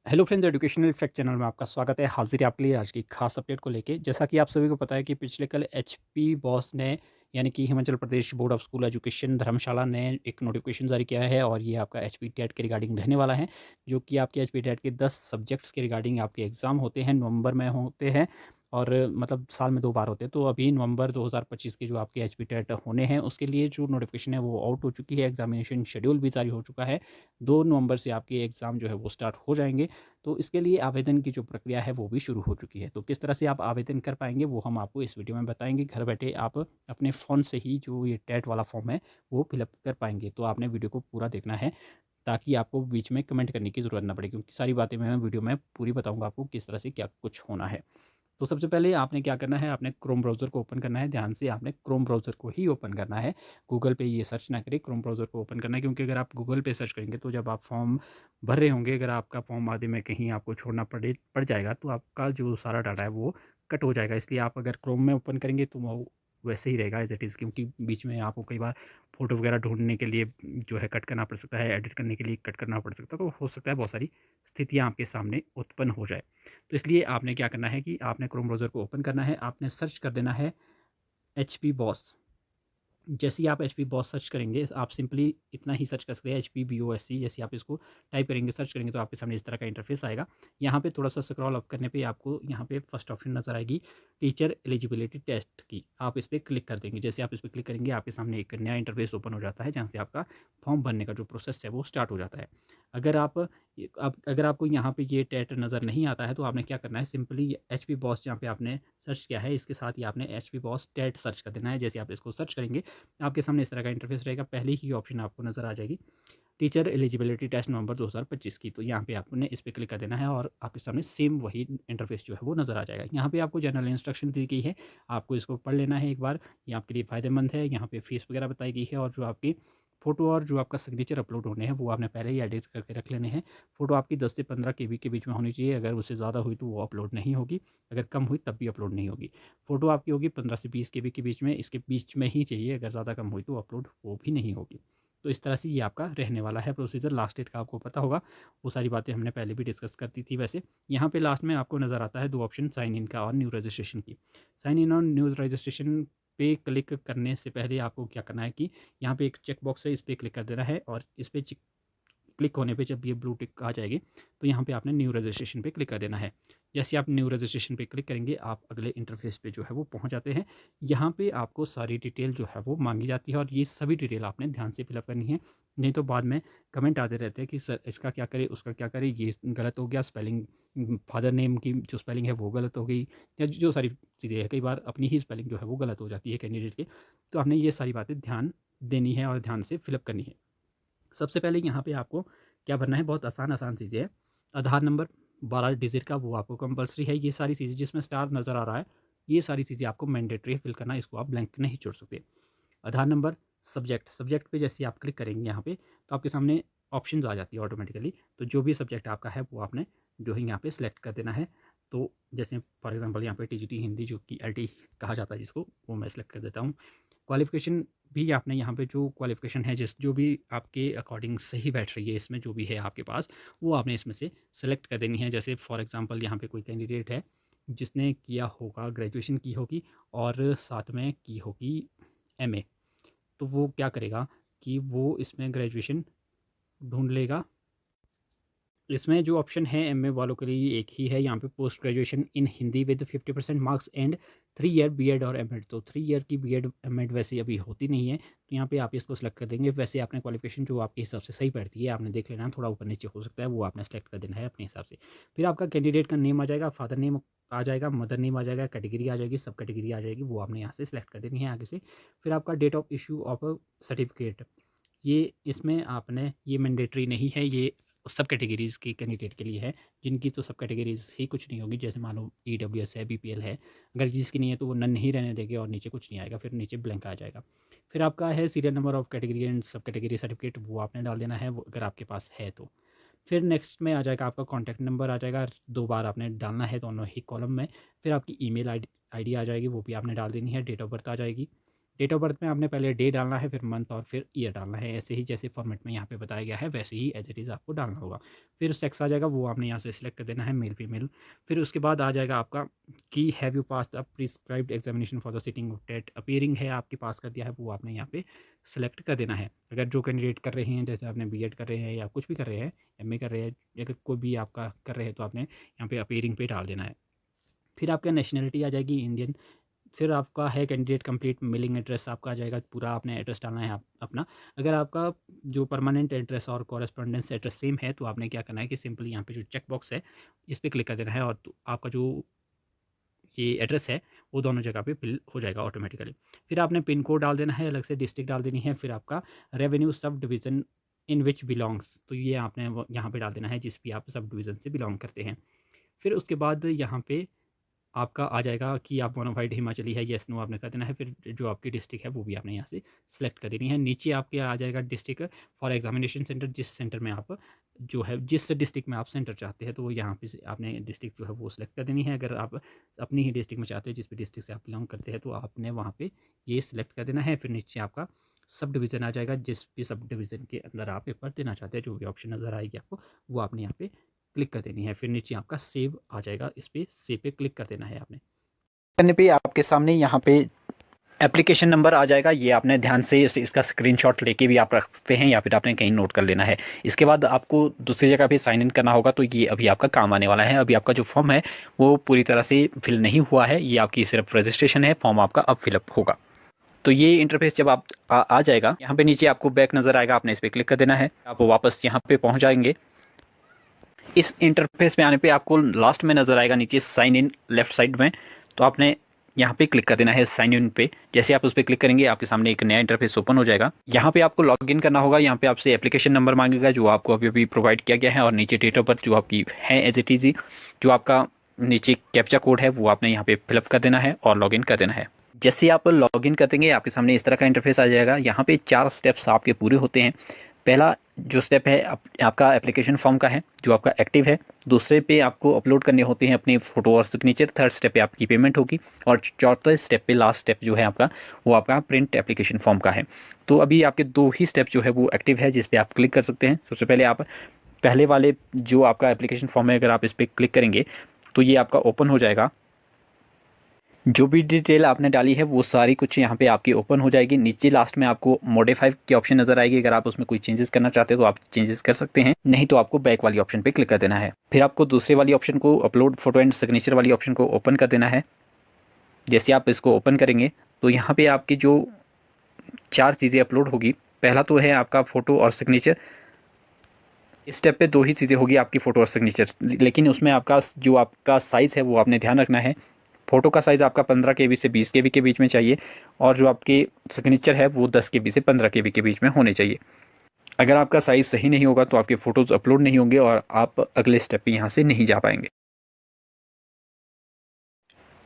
Hello friends, educational fact channel में आपका स्वागत है। हाजिर है आपके लिए आज की खास अपडेट को लेके। जैसा कि आप सभी को पता है कि पिछले कल एचपी बॉस ने यानी कि Himachal Pradesh board of school education धर्मशाला ने एक नोटिफिकेशन जारी किया है और ये आपका एचपी टेट के रिगार्डिंग रहने वाला है, जो कि आपके एचपी टेट के 10 सब्जेक्ट्स के रिगार्डिंग आपके एग्ज़ाम होते हैं, नवंबर में होते हैं और मतलब साल में 2 बार होते हैं। तो अभी नवंबर 2025 के जो आपके एचपी टेट होने हैं, उसके लिए जो नोटिफिकेशन है वो आउट हो चुकी है। एग्जामिनेशन शेड्यूल भी जारी हो चुका है। 2 नवंबर से आपके एग्ज़ाम जो है वो स्टार्ट हो जाएंगे। तो इसके लिए आवेदन की जो प्रक्रिया है वो भी शुरू हो चुकी है। तो किस तरह से आप आवेदन कर पाएँगे वो हम आपको इस वीडियो में बताएँगे। घर बैठे आप अपने फ़ोन से ही जो ये टेट वाला फॉर्म है वो फ़िलअप कर पाएँगे। तो आपने वीडियो को पूरा देखना है ताकि आपको बीच में कमेंट करने की ज़रूरत ना पड़े, क्योंकि सारी बातें मैं वीडियो में पूरी बताऊँगा आपको किस तरह से क्या कुछ होना है। तो सबसे पहले आपने क्या करना है, आपने क्रोम ब्राउज़र को ओपन करना है। ध्यान से आपने क्रोम ब्राउज़र को ही ओपन करना है। गूगल पे ये सर्च ना करें, क्रोम ब्राउज़र को ओपन करना है, क्योंकि अगर आप गूगल पे सर्च करेंगे तो जब आप फॉर्म भर रहे होंगे, अगर आपका फॉर्म आधे में कहीं आपको छोड़ना पड़ जाएगा तो आपका जो सारा डाटा है वो कट हो जाएगा। इसलिए आप अगर क्रोम में ओपन करेंगे तो वो वैसे ही रहेगा एज़ इट इज़, क्योंकि बीच में आपको कई बार फ़ोटो वगैरह ढूँढने के लिए जो है कट करना पड़ सकता है, एडिट करने के लिए कट करना पड़ सकता है। तो हो सकता है बहुत सारी स्थितियाँ आपके सामने उत्पन्न हो जाए। तो इसलिए आपने क्या करना है कि आपने क्रोम ब्राउज़र को ओपन करना है, आपने सर्च कर देना है एचपी बॉस। जैसे ही आप एचपी बॉस सर्च करेंगे, आप सिंपली इतना ही सर्च कर सकते हैं HPBOSC। जैसे आप इसको टाइप करेंगे, सर्च करेंगे तो आपके सामने इस तरह का इंटरफेस आएगा। यहाँ पे थोड़ा-सा स्क्रॉल अप करने पे आपको यहाँ पे फर्स्ट ऑप्शन नज़र आएगी टीचर एलिजिबिलिटी टेस्ट की। आप इस पे क्लिक कर देंगे। जैसे आप इस पे क्लिक करेंगे, आपके सामने एक नया इंटरफेस ओपन हो जाता है, जहाँ से आपका फॉर्म भरने का जो प्रोसेस है वो स्टार्ट हो जाता है। अगर अगर आपको यहाँ पे ये टेट नज़र नहीं आता है तो आपने क्या करना है, सिंपली एचपी बॉस जहाँ पे आपने सर्च किया है, इसके साथ ही आपने एचपी बॉस टेट सर्च कर देना है। जैसे आप इसको सर्च करेंगे, आपके सामने इस तरह का इंटरफेस रहेगा। पहली ही ऑप्शन आपको नज़र आ जाएगी टीचर एलिजिबिलिटी टेस्ट नवंबर 2025 की। तो यहाँ पे आपने इस पे क्लिक कर देना है और आपके सामने सेम वही इंटरफेस जो है वो नज़र आ जाएगा। यहाँ पे आपको जनरल इंस्ट्रक्शन दी गई है, आपको इसको पढ़ लेना है एक बार। ये आपके लिए फ़ायदेमंद है। यहाँ पे फीस वगैरह बताई गई है और जो आपकी फ़ोटो और जो आपका सिग्नेचर अपलोड होने हैं वो आपने पहले ही एडिट करके रख लेने हैं। फ़ोटो आपकी 10 से 15 केबी के बीच में होनी चाहिए। अगर उससे ज़्यादा हुई तो वो अपलोड नहीं होगी, अगर कम हुई तब भी अपलोड नहीं होगी। फ़ोटो आपकी होगी 15 से 20 केबी के बीच में, इसके बीच में ही चाहिए। अगर ज़्यादा कम हुई तो अपलोड वो भी नहीं होगी। तो इस तरह से ये आपका रहने वाला है प्रोसीजर। लास्ट डेट का आपको पता होगा, वो सारी बातें हमने पहले भी डिस्कस कर दी थी वैसे। यहाँ पे लास्ट में आपको नज़र आता है 2 ऑप्शन, साइन इन का और न्यू रजिस्ट्रेशन की। साइन इन और न्यू रजिस्ट्रेशन पे क्लिक करने से पहले आपको क्या करना है कि यहाँ पे एक चेक बॉक्स है, इस पे क्लिक कर देना है और इस पे क्लिक होने पे जब ये ब्लू टिक आ जाएगी तो यहाँ पे आपने न्यू रजिस्ट्रेशन पे क्लिक कर देना है। जैसे आप न्यू रजिस्ट्रेशन पे क्लिक करेंगे, आप अगले इंटरफेस पे जो है वो पहुँच जाते हैं। यहाँ पे आपको सारी डिटेल जो है वो मांगी जाती है और ये सभी डिटेल आपने ध्यान से फिलअप करनी है। नहीं तो बाद में कमेंट आते रहते हैं कि सर इसका क्या करें, उसका क्या करें, ये गलत हो गया स्पेलिंग, फादर नेम की जो स्पेलिंग है वो गलत हो गई, या जो सारी चीज़ें हैं, कई बार अपनी ही स्पेलिंग जो है वो गलत हो जाती है कैंडिडेट की। तो आपने ये सारी बातें ध्यान देनी है और ध्यान से फिलअप करनी है। सबसे पहले यहाँ पे आपको क्या भरना है, बहुत आसान चीज़ें हैं। आधार नंबर 12 डिजिट का वो आपको कंपल्सरी है। ये सारी चीज़ें जिसमें स्टार नज़र आ रहा है, ये सारी चीज़ें आपको मैंडेटरी फिल करना है, इसको आप ब्लैंक नहीं छोड़ सकते। आधार नंबर, सब्जेक्ट पे जैसे आप क्लिक करेंगे यहाँ पे तो आपके सामने ऑप्शंस आ जाती है ऑटोमेटिकली। तो जो भी सब्जेक्ट आपका है वो आपने जो है यहाँ पे सिलेक्ट कर देना है। तो जैसे फॉर एग्जांपल यहाँ पे टीजीटी हिंदी जो कि एलटी कहा जाता है जिसको, वो मैं सिलेक्ट कर देता हूँ। क्वालिफ़िकेशन भी आपने यहाँ पे जो क्वालिफ़िकेशन है जो भी आपके अकॉर्डिंग सही बैठ रही है, इसमें जो भी है आपके पास, वो आपने इसमें से सेलेक्ट कर देनी है। जैसे फॉर एग्ज़ाम्पल यहाँ पे कोई कैंडिडेट है जिसने किया होगा, ग्रेजुएशन की होगी और साथ में की होगी एमए, तो वो क्या करेगा कि वो इसमें ग्रेजुएशन ढूँढ लेगा। इसमें जो ऑप्शन है एमए वालों के लिए एक ही है, यहाँ पे post graduation in Hindi with 50% marks and 3 year BEd और एमएड। तो 3 ईयर की बीएड एमएड वैसे अभी होती नहीं है, तो यहाँ पे आप इसको सेलेक्ट कर देंगे। वैसे आपने क्वालिफिकेशन जो आपके हिसाब से सही बैठती है आपने देख लेना, थोड़ा ऊपर नीचे हो सकता है, वो आपने सेलेक्ट कर देना है अपने हिसाब से। फिर आपका कैंडिडेट का नेम आ जाएगा, फादर नेम आ जाएगा, मदर नेम आ जाएगा, कैटेगरी आ जाएगी, सब कैटेगरी आ जाएगी, वो आपने यहाँ से सेलेक्ट कर देनी है आगे से। फिर आपका date of issue of certificate, ये इसमें आपने, ये मैंडेटरी नहीं है, ये सब कैटेगरीज़ की कैंडिडेट के लिए है, जिनकी तो सब कैटेगरीज़ ही कुछ नहीं होगी। जैसे मान लो ईडब्ल्यूएस है, बीपीएल है, अगर जिसकी नहीं है तो वो नन ही रहने देंगे और नीचे कुछ नहीं आएगा, फिर नीचे ब्लैंक आ जाएगा। फिर आपका है serial number of category and सब कैटेगरी सर्टिफिकेट, वो आपने डाल देना है, वो अगर आपके पास है तो। फिर नेक्स्ट में आ जाएगा आपका कॉन्टैक्ट नंबर आ जाएगा, 2 बार आपने डालना है दोनों ही कॉलम में। फिर आपकी ईमेल आईडी आ जाएगी, वो भी आपने डाल देनी है। डेट ऑफ बर्थ आ जाएगी, डेट ऑफ बर्थ में आपने पहले डे डालना है, फिर मंथ और फिर ईयर डालना है। ऐसे ही जैसे फॉर्मेट में यहाँ पे बताया गया है वैसे ही एज इट इज़ आपको डालना होगा। फिर सेक्स आ जाएगा, वो आपने यहाँ से सिलेक्ट कर देना है, मेल फीमेल। फिर उसके बाद आ जाएगा आपका कि have you pass the prescribed examination for the sitting TET appearing है, आपके पास कर दिया है, वो आपने यहाँ पे सेलेक्ट कर देना है। अगर जो कैंडिडेट कर रहे हैं, जैसे आपने बीएड कर रहे हैं या कुछ भी कर रहे हैं, एमए कर रहे हैं, अगर कोई भी आपका कर रहे हैं, तो आपने यहाँ पे अपीयरिंग पे डाल देना है। फिर आपका नेशनलिटी आ जाएगी इंडियन। फिर आपका है कैंडिडेट कंप्लीट मेलिंग एड्रेस आपका आ जाएगा, पूरा आपने एड्रेस डालना है अपना। अगर आपका जो परमानेंट एड्रेस और कॉरेस्पॉन्डेंस एड्रेस सेम है, तो आपने क्या करना है कि सिंपली यहाँ पे जो चेक बॉक्स है इस पर क्लिक कर देना है, और तो आपका जो ये एड्रेस है वो दोनों जगह पे फिल हो जाएगा ऑटोमेटिकली। फिर आपने पिन कोड डाल देना है, अलग से डिस्ट्रिक्ट डाल देनी है। फिर आपका revenue sub division in which belongs, तो ये आपने यहाँ पे डाल देना है जिस भी आप सब डिवीज़न से बिलोंग करते हैं। फिर उसके बाद यहाँ पे आपका आ जाएगा कि आप बोनाफाइड हिमाचली है, येस नो आपने कर देना है। फिर जो आपकी डिस्ट्रिक्ट है वो भी आपने यहाँ से सिलेक्ट कर देनी है। नीचे आपके आ जाएगा डिस्ट्रिक्ट फॉर एग्जामिनेशन सेंटर, जिस सेंटर में आप जो है जिस डिस्ट्रिक्ट में आप सेंटर चाहते हैं, तो वो यहाँ पे आपने डिस्ट्रिक्ट जो है वो सिलेक्ट कर देनी है। अगर आप अपनी ही डिस्ट्रिक्ट में चाहते हैं, जिस भी डिस्ट्रिक्ट से आप बिलोंग करते हैं, तो आपने वहाँ पर ये सिलेक्ट कर देना है। फिर नीचे आपका सब डिवीज़न आ जाएगा, जिस भी सब डिवीज़न के अंदर आप पेपर देना चाहते हैं, जो भी ऑप्शन नज़र आएगी आपको वो आपने यहाँ पे क्लिक कर देनी है। फिर नीचे आपका सेव आ जाएगा, इस पर सेव पे क्लिक कर देना है आपने। करने पे आपके सामने यहाँ पे एप्लीकेशन नंबर आ जाएगा। ये आपने ध्यान से इसका स्क्रीनशॉट लेके भी आप रख सकते हैं या फिर आपने कहीं नोट कर लेना है। इसके बाद आपको दूसरी जगह पे साइन इन करना होगा, तो ये अभी आपका काम आने वाला है। अभी आपका जो फॉर्म है वो पूरी तरह से फिल नहीं हुआ है, ये आपकी सिर्फ रजिस्ट्रेशन है, फॉर्म आपका अब फिलअप होगा। तो ये इंटरफेस जब आप आ जाएगा, यहाँ पे नीचे आपको बैक नज़र आएगा, आपने इस पर क्लिक कर देना है। आप वापस यहाँ पे पहुँच जाएंगे। इस इंटरफेस में आने पे आपको लास्ट में नज़र आएगा नीचे साइन इन लेफ्ट साइड में, तो आपने यहाँ पे क्लिक कर देना है साइन इन पे। जैसे आप उस पर क्लिक करेंगे आपके सामने एक नया इंटरफेस ओपन हो जाएगा। यहाँ पे आपको लॉगिन करना होगा। यहाँ पे आपसे एप्लीकेशन नंबर मांगेगा जो आपको अभी अभी प्रोवाइड किया गया है, और नीचे डेट ऑफ बर्थ जो आपकी है एज इट इज, जो आपका नीचे कैप्चा कोड है वो आपने यहाँ पे फिलअप कर देना है और लॉगिन कर देना है। जैसे आप लॉगिन कर देंगे आपके सामने इस तरह का इंटरफेस आ जाएगा। यहाँ पे 4 स्टेप्स आपके पूरे होते हैं। पहला जो स्टेप है आपका एप्लीकेशन फॉर्म का है, जो आपका एक्टिव है। दूसरे पे आपको अपलोड करने होते हैं अपनी फ़ोटो और सिग्नेचर। थर्ड स्टेप पे आपकी पेमेंट होगी, और चौथे स्टेप पे लास्ट स्टेप जो है आपका वो आपका प्रिंट एप्लीकेशन फॉर्म का है। तो अभी आपके 2 ही स्टेप जो है वो एक्टिव है, जिस पे आप क्लिक कर सकते हैं। सबसे पहले आप पहले वाले जो आपका एप्लीकेशन फॉर्म है, अगर आप इस पर क्लिक करेंगे तो ये आपका ओपन हो जाएगा। जो भी डिटेल आपने डाली है वो सारी कुछ यहाँ पे आपकी ओपन हो जाएगी। नीचे लास्ट में आपको मॉडिफाई की ऑप्शन नजर आएगी। अगर आप उसमें कोई चेंजेस करना चाहते हैं तो आप चेंजेस कर सकते हैं, नहीं तो आपको बैक वाली ऑप्शन पे क्लिक कर देना है। फिर आपको दूसरे वाली ऑप्शन को अपलोड फोटो एंड सिग्नेचर वाली ऑप्शन को ओपन कर देना है। जैसे आप इसको ओपन करेंगे तो यहाँ पे आपकी जो 4 चीज़ें अपलोड होगी, पहला तो है आपका फ़ोटो और सिग्नेचर। इस स्टेप पे 2 ही चीज़ें होगी, आपकी फ़ोटो और सिग्नेचर, लेकिन उसमें आपका जो आपका साइज़ है वो आपने ध्यान रखना है। फ़ोटो का साइज़ आपका 15 KB से 20 KB के बीच में चाहिए, और जो आपके सिग्नेचर है वो 10 KB से 15 KB के बीच में होने चाहिए। अगर आपका साइज़ सही नहीं होगा तो आपके फ़ोटोज़ अपलोड नहीं होंगे और आप अगले स्टेप पे यहाँ से नहीं जा पाएंगे।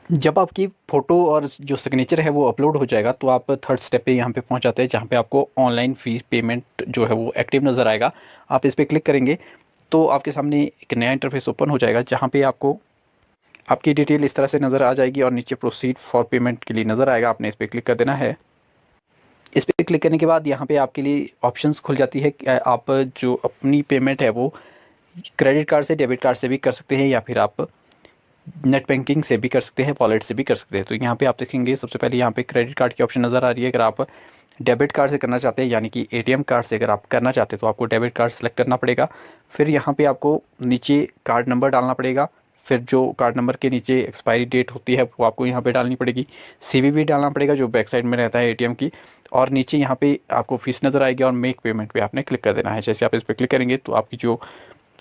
जब आपकी फ़ोटो और जो सिग्नेचर है वो अपलोड हो जाएगा तो आप थर्ड स्टेप पे यहाँ पे पहुँच जाते हैं, जहाँ पे आपको ऑनलाइन फ़ीस पेमेंट जो है वो एक्टिव नज़र आएगा। आप इस पर क्लिक करेंगे तो आपके सामने एक नया इंटरफेस ओपन हो जाएगा, जहाँ पे आपको आपकी डिटेल इस तरह से नज़र आ जाएगी और नीचे प्रोसीड फॉर पेमेंट के लिए नज़र आएगा। आपने इस पर क्लिक कर देना है। इस पर क्लिक करने के बाद यहाँ पे आपके लिए ऑप्शंस खुल जाती है कि आप जो अपनी पेमेंट है वो क्रेडिट कार्ड से, डेबिट कार्ड से भी कर सकते हैं, या फिर आप नेट बैंकिंग से भी कर सकते हैं, वॉलेट से भी कर सकते हैं। तो यहाँ पे आप देखेंगे सबसे पहले यहाँ पे क्रेडिट कार्ड की ऑप्शन नज़र आ रही है। अगर आप डेबिट कार्ड से करना चाहते हैं, यानी कि एटीएम कार्ड से अगर आप करना चाहते हैं, तो आपको डेबिट कार्ड सेलेक्ट करना पड़ेगा। फिर यहाँ पे आपको नीचे कार्ड नंबर डालना पड़ेगा। फिर जो कार्ड नंबर के नीचे एक्सपायरी डेट होती है वो आपको यहाँ पे डालनी पड़ेगी। सीवीवी डालना पड़ेगा जो बैक साइड में रहता है एटीएम की, और नीचे यहाँ पे आपको फीस नज़र आएगी और मेक पेमेंट पे आपने क्लिक कर देना है। जैसे आप इस पर क्लिक करेंगे तो आपकी जो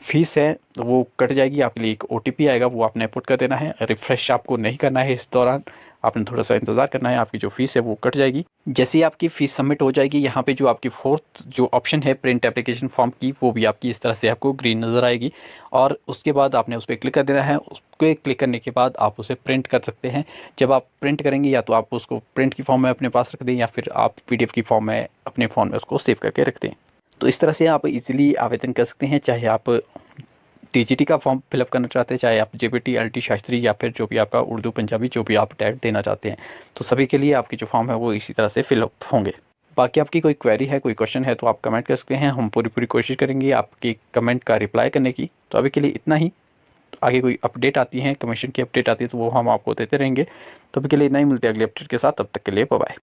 फीस है वो कट जाएगी। आपके लिए एक ओटीपी आएगा, वो आपने पुट कर देना है। रिफ्रेश आपको नहीं करना है, इस दौरान आपने थोड़ा सा इंतज़ार करना है, आपकी जो फीस है वो कट जाएगी। जैसे ही आपकी फ़ीस सबमिट हो जाएगी, यहाँ पे जो आपकी फोर्थ जो ऑप्शन है प्रिंट एप्लीकेशन फॉर्म की, वो भी आपकी इस तरह से आपको ग्रीन नज़र आएगी, और उसके बाद आपने उस पर क्लिक कर देना है। उस पर क्लिक करने के बाद आप उसे प्रिंट कर सकते हैं। जब आप प्रिंट करेंगे या तो आप उसको प्रिंट की फॉर्म में अपने पास रख दें, या फिर आप PDF की फॉर्म में अपने फ़ोन में उसको सेव करके रख दें। तो इस तरह से आप इजीली आवेदन कर सकते हैं, चाहे आप टीजीटी का फॉर्म फिलअप करना चाहते हैं, चाहे आप जेपीटी, एलटी, शास्त्री या फिर जो भी आपका उर्दू, पंजाबी जो भी आप टेट देना चाहते हैं, तो सभी के लिए आपकी जो फॉर्म है वो इसी तरह से फिलअप होंगे। बाकी आपकी कोई क्वेरी है, कोई क्वेश्चन है तो आप कमेंट कर सकते हैं, हम पूरी कोशिश करेंगे आपकी कमेंट का रिप्लाई करने की। तो अभी के लिए इतना ही। तो आगे कोई अपडेट आती है, कमीशन की अपडेट आती है तो वो हम आपको देते रहेंगे। तो अभी के लिए इतना ही, मिलते हैं अगले अपडेट के साथ, तब तक के लिए बाय बाय।